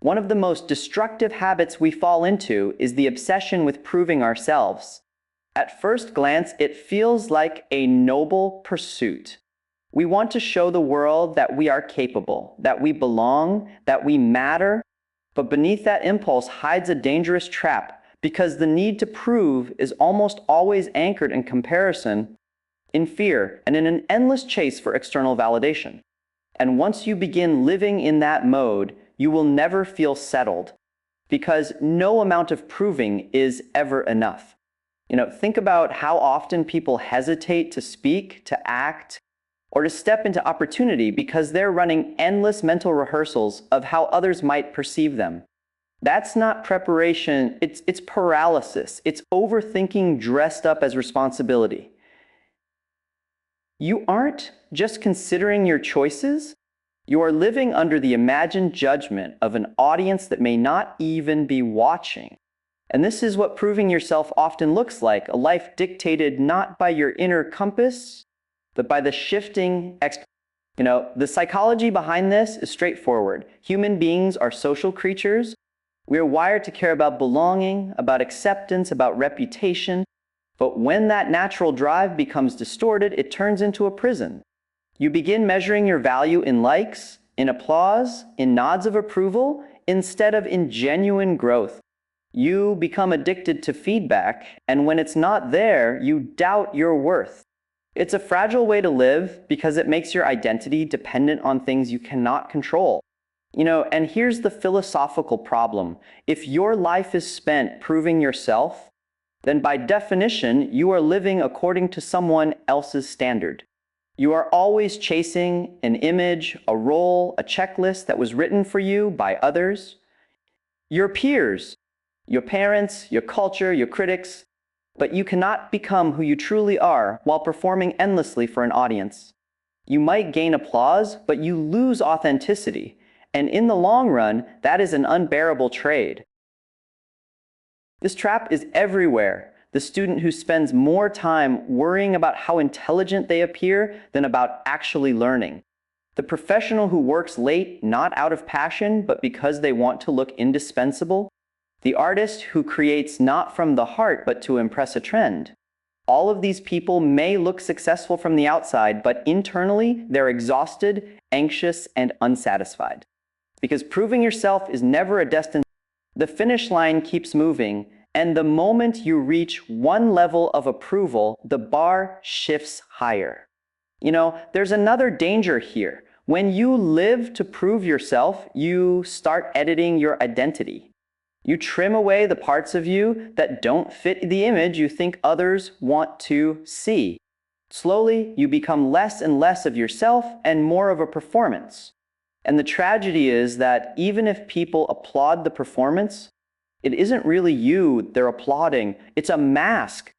One of the most destructive habits we fall into is the obsession with proving ourselves. At first glance, it feels like a noble pursuit. We want to show the world that we are capable, that we belong, that we matter, but beneath that impulse hides a dangerous trap because the need to prove is almost always anchored in comparison, in fear, and in an endless chase for external validation. And once you begin living in that mode, you will never feel settled because no amount of proving is ever enough. Think about how often people hesitate to speak, to act, or to step into opportunity because they're running endless mental rehearsals of how others might perceive them. That's not preparation, it's paralysis. It's overthinking dressed up as responsibility. You aren't just considering your choices, you are living under the imagined judgment of an audience that may not even be watching. And this is what proving yourself often looks like, a life dictated not by your inner compass, but by the shifting the psychology behind this is straightforward. Human beings are social creatures. We are wired to care about belonging, about acceptance, about reputation. But when that natural drive becomes distorted, it turns into a prison. You begin measuring your value in likes, in applause, in nods of approval, instead of in genuine growth. You become addicted to feedback, and when it's not there, you doubt your worth. It's a fragile way to live because it makes your identity dependent on things you cannot control. And here's the philosophical problem. If your life is spent proving yourself, then by definition, you are living according to someone else's standard. You are always chasing an image, a role, a checklist that was written for you by others. Your peers, your parents, your culture, your critics, but you cannot become who you truly are while performing endlessly for an audience. You might gain applause, but you lose authenticity, and in the long run, that is an unbearable trade. This trap is everywhere. The student who spends more time worrying about how intelligent they appear than about actually learning. The professional who works late not out of passion, but because they want to look indispensable. The artist who creates not from the heart, but to impress a trend. All of these people may look successful from the outside, but internally, they're exhausted, anxious, and unsatisfied. Because proving yourself is never a destination. The finish line keeps moving, and the moment you reach one level of approval, the bar shifts higher. There's another danger here. When you live to prove yourself, you start editing your identity. You trim away the parts of you that don't fit the image you think others want to see. Slowly, you become less and less of yourself and more of a performance. And the tragedy is that even if people applaud the performance, it isn't really you they're applauding. It's a mask,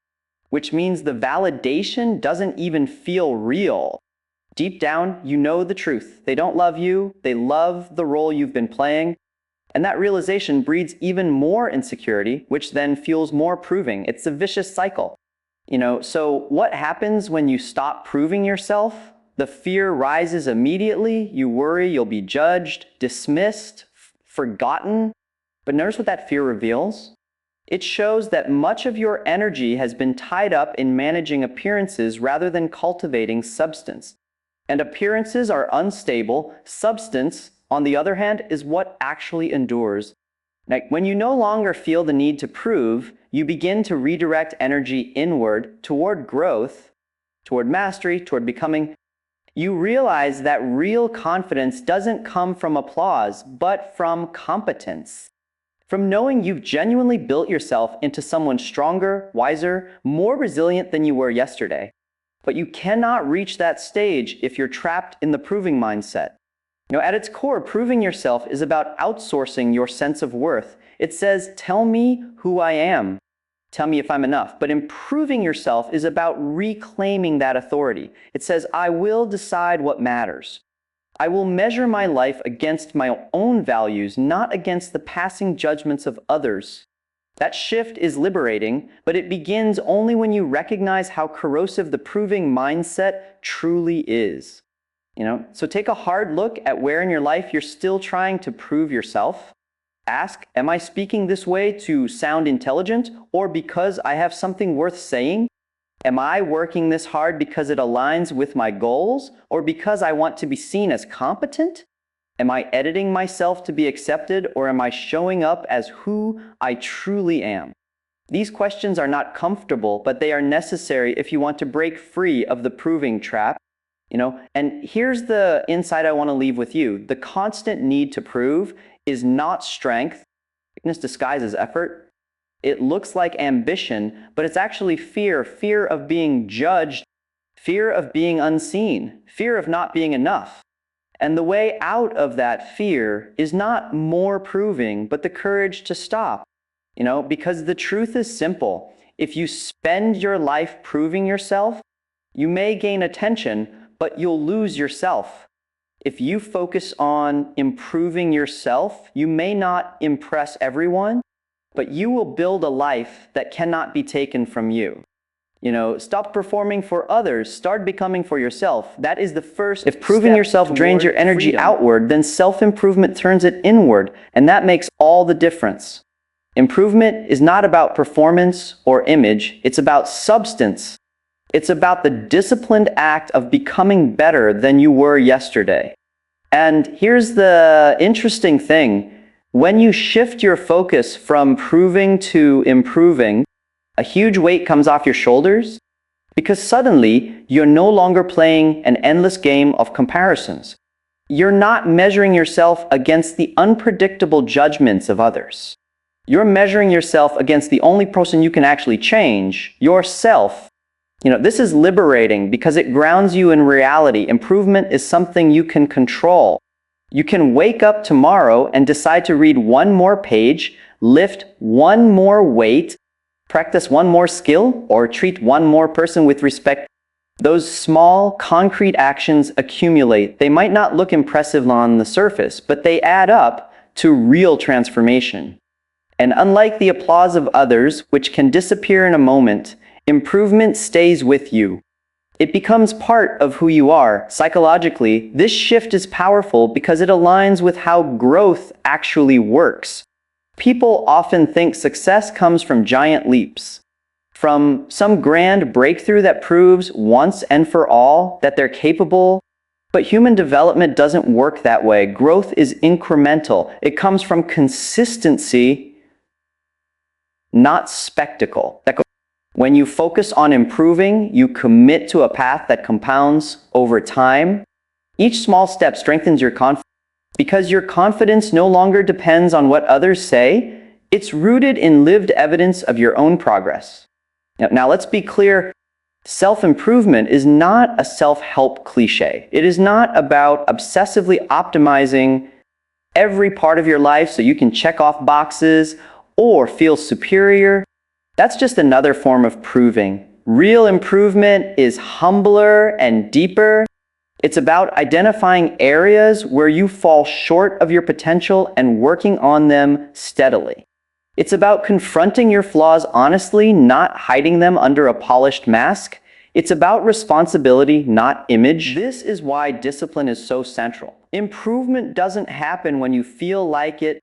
which means the validation doesn't even feel real. Deep down, you know the truth. They don't love you. They love the role you've been playing. And that realization breeds even more insecurity, which then fuels more proving. It's a vicious cycle. So what happens when you stop proving yourself? The fear rises immediately. You worry you'll be judged, dismissed, forgotten. But notice what that fear reveals. It shows that much of your energy has been tied up in managing appearances rather than cultivating substance. And appearances are unstable. Substance, on the other hand, is what actually endures. When you no longer feel the need to prove, you begin to redirect energy inward toward growth, toward mastery, toward becoming. You realize that real confidence doesn't come from applause, but from competence. From knowing you've genuinely built yourself into someone stronger, wiser, more resilient than you were yesterday. But you cannot reach that stage if you're trapped in the proving mindset. At its core, proving yourself is about outsourcing your sense of worth. It says, tell me who I am. Tell me if I'm enough. But improving yourself is about reclaiming that authority. It says, I will decide what matters. I will measure my life against my own values, not against the passing judgments of others. That shift is liberating, but it begins only when you recognize how corrosive the proving mindset truly is. So take a hard look at where in your life you're still trying to prove yourself. ask, am I speaking this way to sound intelligent or because I have something worth saying? Am I working this hard because it aligns with my goals or because I want to be seen as competent? Am I editing myself to be accepted or am I showing up as who I truly am? These questions are not comfortable, but they are necessary if you want to break free of the proving trap. And here's the insight I want to leave with you. The constant need to prove is not strength. Weakness disguises effort. It looks like ambition, but it's actually fear. Fear of being judged, fear of being unseen, fear of not being enough. And the way out of that fear is not more proving, but the courage to stop. Because the truth is simple. If you spend your life proving yourself, you may gain attention, but you'll lose yourself. If you focus on improving yourself, you may not impress everyone, but you will build a life that cannot be taken from you. Stop performing for others, start becoming for yourself. That is the first step. If proving yourself drains your energy outward, then self-improvement turns it inward, and that makes all the difference. Improvement is not about performance or image, it's about substance. It's about the disciplined act of becoming better than you were yesterday. And here's the interesting thing. When you shift your focus from proving to improving, a huge weight comes off your shoulders because suddenly you're no longer playing an endless game of comparisons. You're not measuring yourself against the unpredictable judgments of others. You're measuring yourself against the only person you can actually change, yourself. This is liberating because it grounds you in reality. Improvement is something you can control. You can wake up tomorrow and decide to read one more page, lift one more weight, practice one more skill, or treat one more person with respect. Those small, concrete actions accumulate. They might not look impressive on the surface, but they add up to real transformation. And unlike the applause of others, which can disappear in a moment, improvement stays with you. It becomes part of who you are. Psychologically, this shift is powerful because it aligns with how growth actually works. People often think success comes from giant leaps, from some grand breakthrough that proves once and for all that they're capable. But human development doesn't work that way. Growth is incremental. It comes from consistency, not spectacle. When you focus on improving, you commit to a path that compounds over time. Each small step strengthens your confidence. Because your confidence no longer depends on what others say, it's rooted in lived evidence of your own progress. Now let's be clear, self-improvement is not a self-help cliche. It is not about obsessively optimizing every part of your life so you can check off boxes or feel superior. That's just another form of proving. Real improvement is humbler and deeper. It's about identifying areas where you fall short of your potential and working on them steadily. It's about confronting your flaws honestly, not hiding them under a polished mask. It's about responsibility, not image. This is why discipline is so central. Improvement doesn't happen when you feel like it.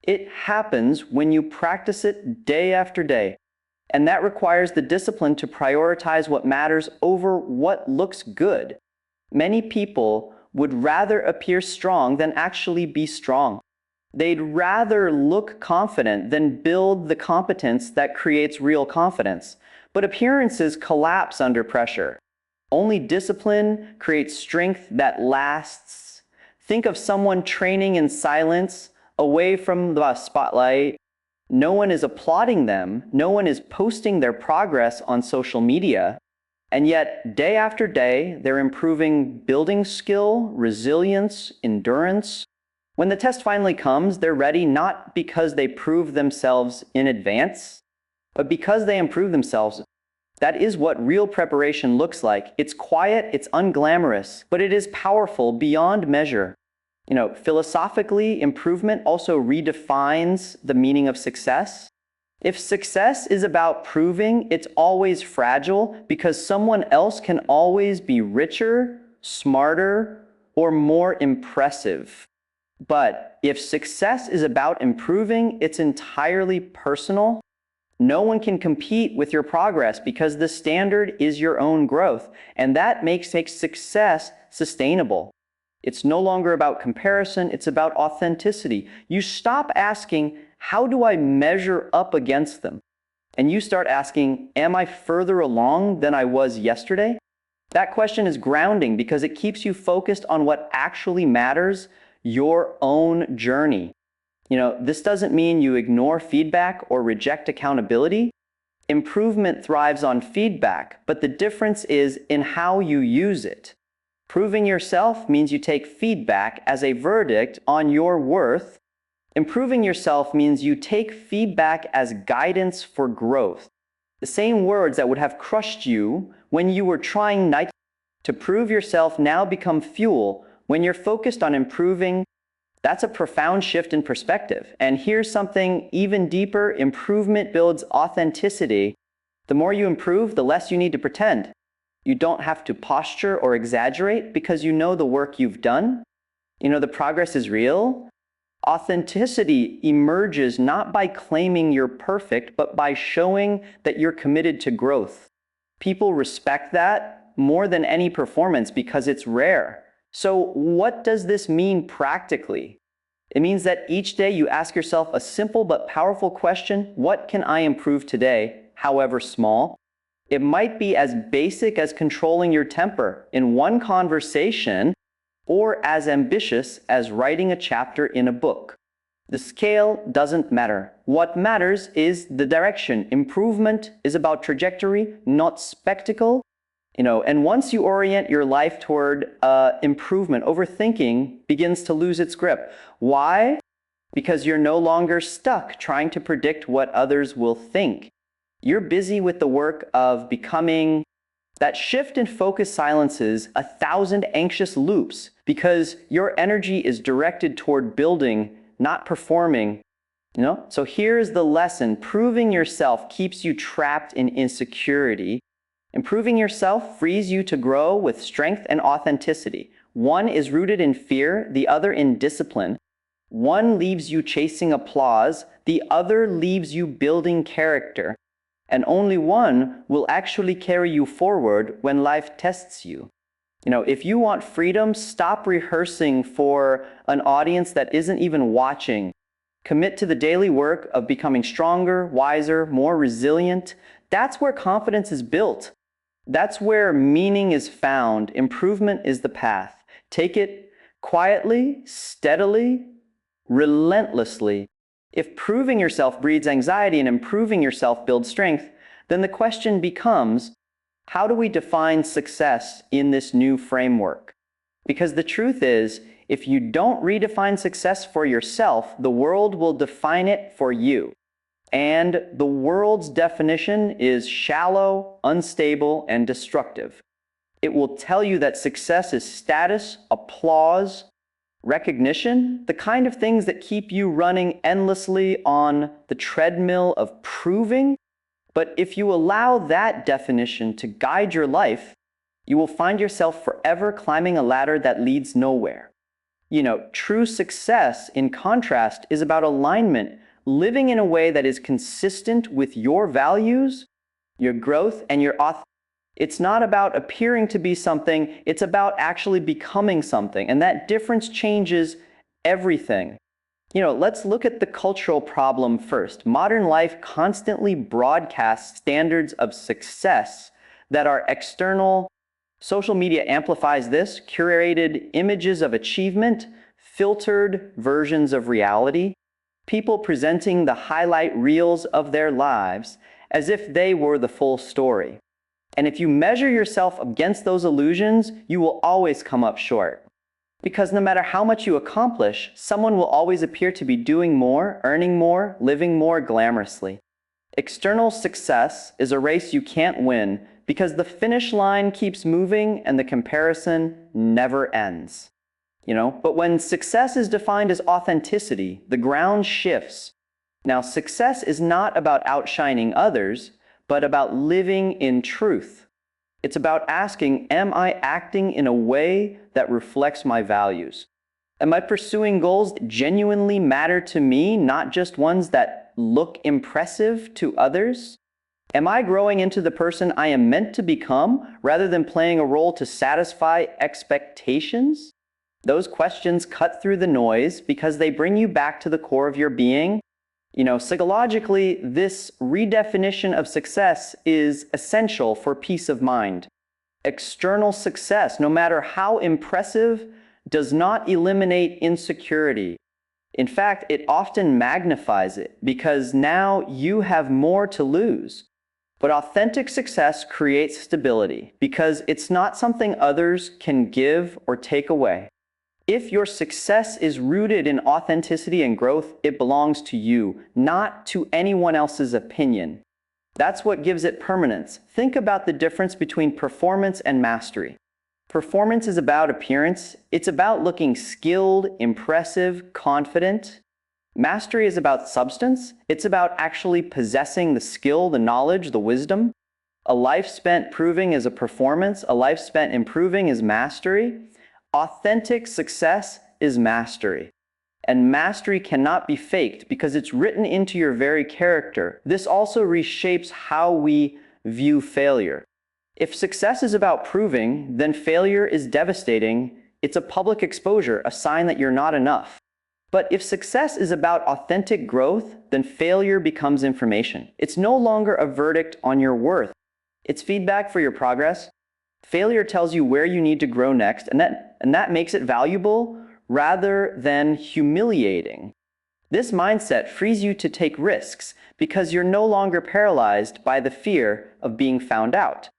It happens when you practice it day after day. And that requires the discipline to prioritize what matters over what looks good. Many people would rather appear strong than actually be strong. They'd rather look confident than build the competence that creates real confidence. But appearances collapse under pressure. Only discipline creates strength that lasts. Think of someone training in silence, away from the spotlight. No one is applauding them. No one is posting their progress on social media. And yet, day after day, they're improving building skill, resilience, endurance. When the test finally comes, they're ready not because they proved themselves in advance, but because they improved themselves. That is what real preparation looks like. It's quiet, it's unglamorous, but it is powerful beyond measure. Philosophically, improvement also redefines the meaning of success. If success is about proving, it's always fragile because someone else can always be richer, smarter, or more impressive. But if success is about improving, it's entirely personal. No one can compete with your progress because the standard is your own growth, and that makes success sustainable. It's no longer about comparison, it's about authenticity. You stop asking, how do I measure up against them? And you start asking, am I further along than I was yesterday? That question is grounding because it keeps you focused on what actually matters, your own journey. This doesn't mean you ignore feedback or reject accountability. Improvement thrives on feedback, but the difference is in how you use it. Proving yourself means you take feedback as a verdict on your worth. Improving yourself means you take feedback as guidance for growth. The same words that would have crushed you when you were trying to prove yourself now become fuel when you're focused on improving. That's a profound shift in perspective. And here's something even deeper. Improvement builds authenticity. The more you improve, the less you need to pretend. You don't have to posture or exaggerate because you know the work you've done. The progress is real. Authenticity emerges not by claiming you're perfect, but by showing that you're committed to growth. People respect that more than any performance because it's rare. So what does this mean practically? It means that each day you ask yourself a simple but powerful question: what can I improve today, however small? It might be as basic as controlling your temper in one conversation, or as ambitious as writing a chapter in a book. The scale doesn't matter. What matters is the direction. Improvement is about trajectory, not spectacle. And once you orient your life toward improvement, overthinking begins to lose its grip. Why? Because you're no longer stuck trying to predict what others will think. You're busy with the work of becoming. That shift in focus silences 1,000 anxious loops because your energy is directed toward building, not performing. So here's the lesson. Proving yourself keeps you trapped in insecurity. Improving yourself frees you to grow with strength and authenticity. One is rooted in fear, the other in discipline. One leaves you chasing applause, the other leaves you building character. And only one will actually carry you forward when life tests you. If you want freedom, stop rehearsing for an audience that isn't even watching. Commit to the daily work of becoming stronger, wiser, more resilient. That's where confidence is built. That's where meaning is found. Improvement is the path. Take it quietly, steadily, relentlessly. If proving yourself breeds anxiety and improving yourself builds strength, then the question becomes, how do we define success in this new framework? Because the truth is, if you don't redefine success for yourself, the world will define it for you. And the world's definition is shallow, unstable, and destructive. It will tell you that success is status, applause, recognition, the kind of things that keep you running endlessly on the treadmill of proving. But if you allow that definition to guide your life, you will find yourself forever climbing a ladder that leads nowhere. True success, in contrast, is about alignment, living in a way that is consistent with your values, your growth, and your authenticity. It's not about appearing to be something, it's about actually becoming something. And that difference changes everything. Let's look at the cultural problem first. Modern life constantly broadcasts standards of success that are external. Social media amplifies this, curated images of achievement, filtered versions of reality, people presenting the highlight reels of their lives as if they were the full story. And if you measure yourself against those illusions, you will always come up short. Because no matter how much you accomplish, someone will always appear to be doing more, earning more, living more glamorously. External success is a race you can't win because the finish line keeps moving and the comparison never ends. But when success is defined as authenticity, the ground shifts. Now, success is not about outshining others, but about living in truth. It's about asking, am I acting in a way that reflects my values? Am I pursuing goals that genuinely matter to me, not just ones that look impressive to others? Am I growing into the person I am meant to become rather than playing a role to satisfy expectations? Those questions cut through the noise because they bring you back to the core of your being. Psychologically, this redefinition of success is essential for peace of mind. External success, no matter how impressive, does not eliminate insecurity. In fact, it often magnifies it because now you have more to lose. But authentic success creates stability because it's not something others can give or take away. If your success is rooted in authenticity and growth, it belongs to you, not to anyone else's opinion. That's what gives it permanence. Think about the difference between performance and mastery. Performance is about appearance. It's about looking skilled, impressive, confident. Mastery is about substance. It's about actually possessing the skill, the knowledge, the wisdom. A life spent proving is a performance. A life spent improving is mastery. Authentic success is mastery. And mastery cannot be faked because it's written into your very character. This also reshapes how we view failure. If success is about proving, then failure is devastating. It's a public exposure, a sign that you're not enough. But if success is about authentic growth, then failure becomes information. It's no longer a verdict on your worth. It's feedback for your progress. Failure tells you where you need to grow next, and that makes it valuable rather than humiliating. This mindset frees you to take risks because you're no longer paralyzed by the fear of being found out.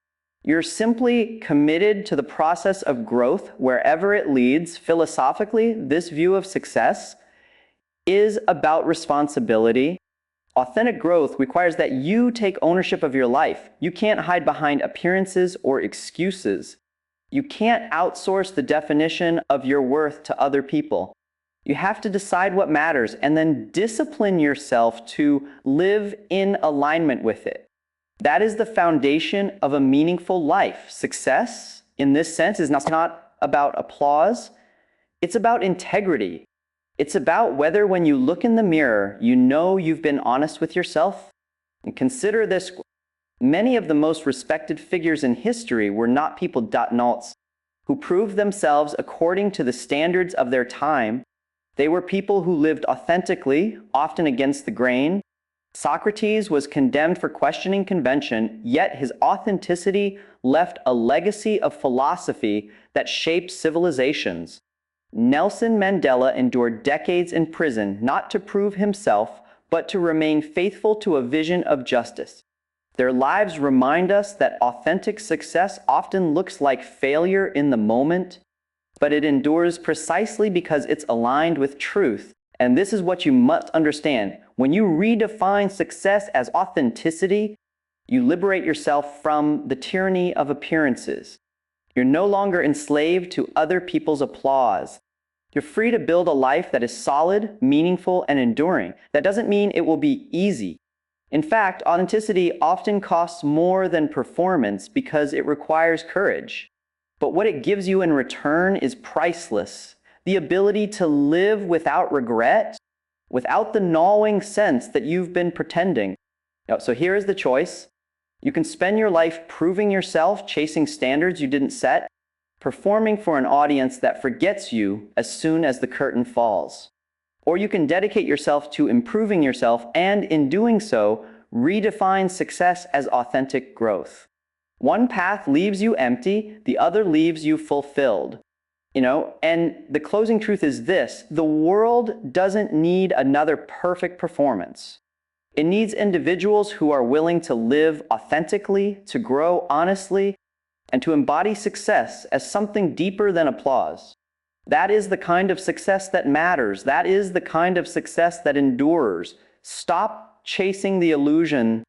You're simply committed to the process of growth wherever it leads. Philosophically, this view of success is about responsibility. Authentic growth requires that you take ownership of your life. You can't hide behind appearances or excuses. You can't outsource the definition of your worth to other people. You have to decide what matters and then discipline yourself to live in alignment with it. That is the foundation of a meaningful life. Success, in this sense, is not about applause. It's about integrity. It's about whether when you look in the mirror, you know you've been honest with yourself. And consider this. Many of the most respected figures in history were not people .naughts who proved themselves according to the standards of their time. They were people who lived authentically, often against the grain. Socrates was condemned for questioning convention, yet his authenticity left a legacy of philosophy that shaped civilizations. Nelson Mandela endured decades in prison not to prove himself, but to remain faithful to a vision of justice. Their lives remind us that authentic success often looks like failure in the moment, but it endures precisely because it's aligned with truth. And this is what you must understand. When you redefine success as authenticity, you liberate yourself from the tyranny of appearances. You're no longer enslaved to other people's applause. You're free to build a life that is solid, meaningful, and enduring. That doesn't mean it will be easy. In fact, authenticity often costs more than performance because it requires courage. But what it gives you in return is priceless. The ability to live without regret, without the gnawing sense that you've been pretending. So here is the choice. You can spend your life proving yourself, chasing standards you didn't set, performing for an audience that forgets you as soon as the curtain falls. Or you can dedicate yourself to improving yourself and, in doing so, redefine success as authentic growth. One path leaves you empty, the other leaves you fulfilled. And the closing truth is this: the world doesn't need another perfect performance. It needs individuals who are willing to live authentically, to grow honestly, and to embody success as something deeper than applause. That is the kind of success that matters. That is the kind of success that endures. Stop chasing the illusion.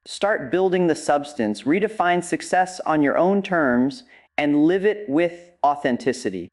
Start building the substance. Redefine success on your own terms and live it with authenticity.